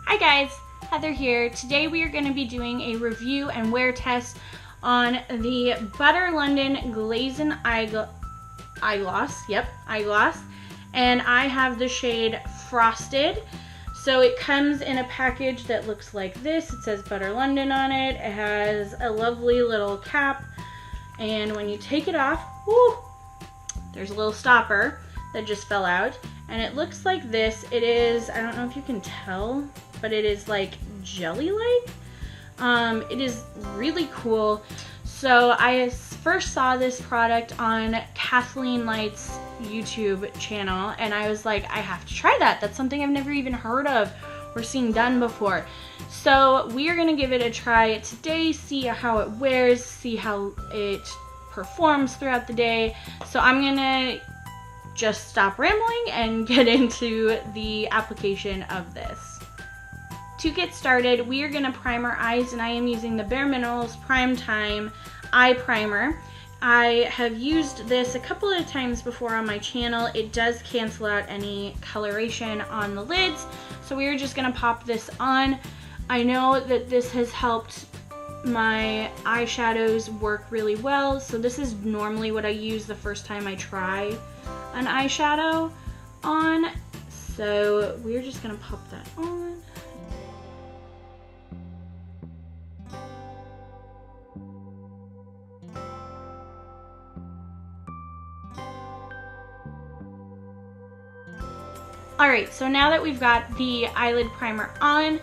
Hi guys, Heather here. Today we are going to be doing a review and wear test on the Butter London Glazen eyegloss. Yep, eyegloss. And I have the shade Frosted. So it comes in a package that looks like this. It says Butter London on it. It has a lovely little cap. And when you take it off, whoo, there's a little stopper that just fell out. And it looks like this. It is, I don't know if you can tell, but it is like jelly-like. It is really cool. So I first saw this product on Kathleen Light's YouTube channel, and I was like, I have to try that. That's something I've never even heard of or seen done before. So we are gonna give it a try today, see how it wears, see how it performs throughout the day. So I'm gonna just stop rambling and get into the application of this. To get started, we are gonna prime our eyes, and I am using the Bare Minerals Prime Time Eye Primer. I have used this a couple of times before on my channel. It does cancel out any coloration on the lids, so we are just gonna pop this on. I know that this has helped my eyeshadows work really well, so this is normally what I use the first time I try an eyeshadow on. So we're just gonna pop that on. Alright, so now that we've got the eyelid primer on,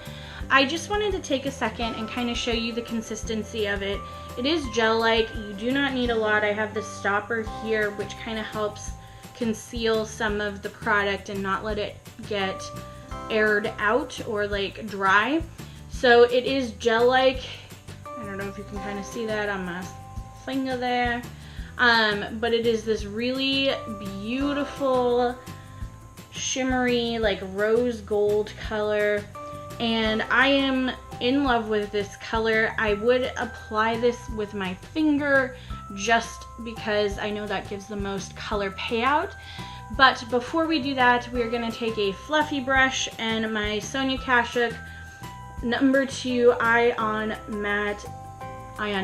I just wanted to take a second and kind of show you the consistency of it. It is gel-like. You do not need a lot. I have the stopper here, which kind of helps conceal some of the product and not let it get aired out or like dry. So it is gel-like. I don't know if you can kind of see that on my finger there. But it is this really beautiful shimmery like rose gold color, and I am in love with this color. I would apply this with my finger just because I know that gives the most color payout. But before we do that, we're going to take a fluffy brush and my Sonia Kashuk number 2 Ion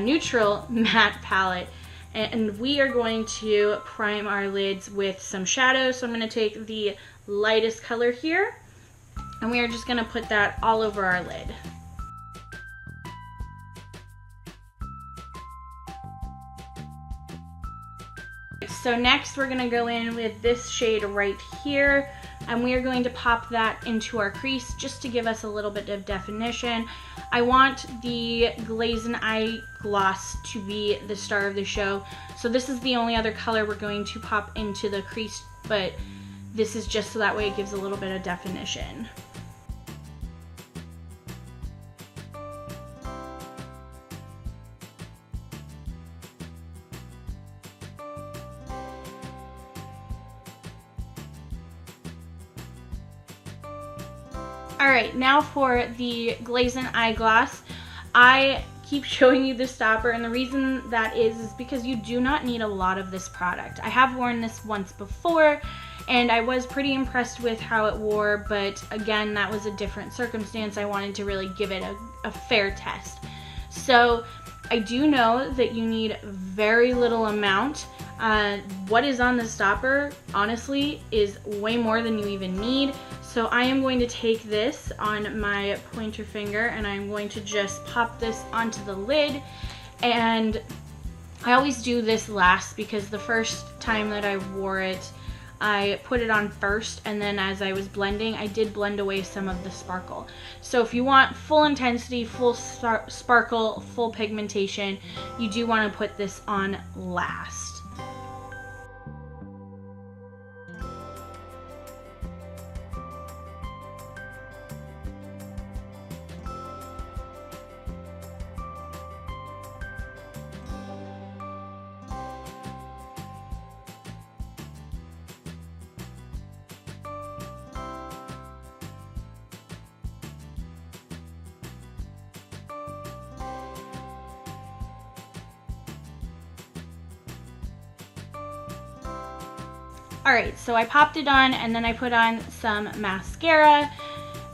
Neutral Matte Palette, and we are going to prime our lids with some shadow. So I'm going to take the lightest color here, and we are just going to put that all over our lid. So next we're going to go in with this shade right here, and we are going to pop that into our crease just to give us a little bit of definition. I want the Glazen eye gloss to be the star of the show, so this is the only other color we're going to pop into the crease, but this is just so that way it gives a little bit of definition. Alright, now for the Glazen eye gloss. I keep showing you the stopper, and the reason that is because you do not need a lot of this product. I have worn this once before, and I was pretty impressed with how it wore, but again, that was a different circumstance. I wanted to really give it a fair test. So I do know that you need very little amount. What is on the stopper, honestly, is way more than you even need. So I am going to take this on my pointer finger, and I'm going to just pop this onto the lid. And I always do this last because the first time that I wore it, I put it on first, and then as I was blending, I did blend away some of the sparkle. So if you want full intensity, full sparkle, full pigmentation, you do want to put this on last. Alright, so I popped it on, and then I put on some mascara.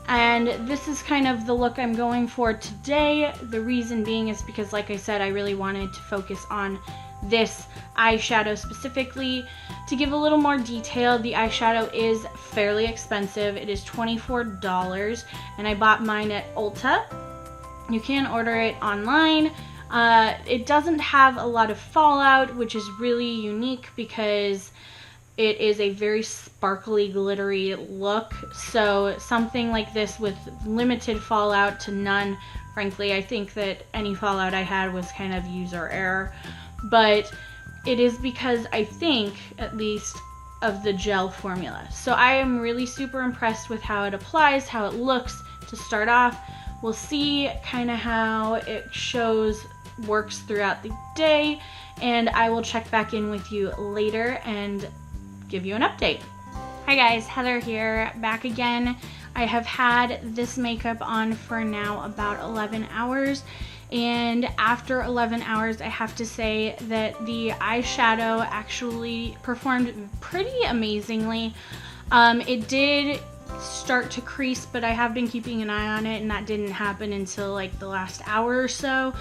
And this is kind of the look I'm going for today. The reason being is because, like I said, I really wanted to focus on this eyeshadow specifically. To give a little more detail, the eyeshadow is fairly expensive. It is $24, and I bought mine at Ulta. You can order it online. It doesn't have a lot of fallout, which is really unique because it is a very sparkly, glittery look. So something like this with limited fallout to none, frankly, I think that any fallout I had was kind of user error. But it is because I think, at least, of the gel formula. So I am really super impressed with how it applies, how it looks to start off. We'll see kind of how it works throughout the day, and I will check back in with you later and give you an update. Hi guys, Heather here, back again. I have had this makeup on for now about 11 hours, and after 11 hours I have to say that the eyeshadow actually performed pretty amazingly. It did start to crease, but I have been keeping an eye on it, and that didn't happen until like the last hour or so.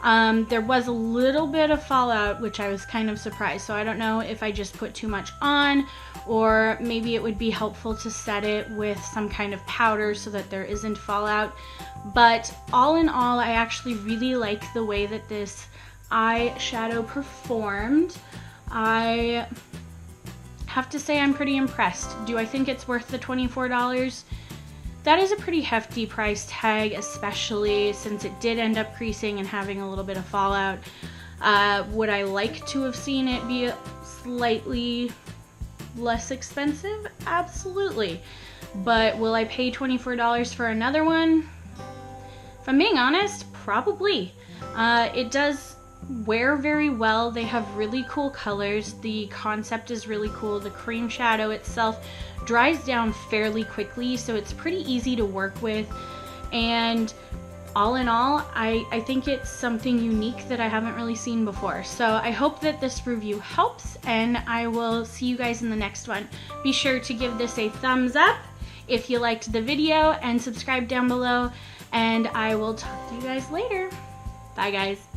There was a little bit of fallout, which I was kind of surprised. So I don't know if I just put too much on, or maybe it would be helpful to set it with some kind of powder so that there isn't fallout. But all in all, I actually really like the way that this eyeshadow performed. I have to say I'm pretty impressed. Do I think it's worth the $24? That is a pretty hefty price tag, especially since it did end up creasing and having a little bit of fallout. Would I like to have seen it be slightly less expensive? Absolutely. But will I pay $24 for another one? If I'm being honest, probably. It does wear very well. They have really cool colors. The concept is really cool. The cream shadow itself dries down fairly quickly, so it's pretty easy to work with. And all in all, I think it's something unique that I haven't really seen before. So I hope that this review helps, and I will see you guys in the next one. Be sure to give this a thumbs up if you liked the video, and subscribe down below, and I will talk to you guys later. Bye guys.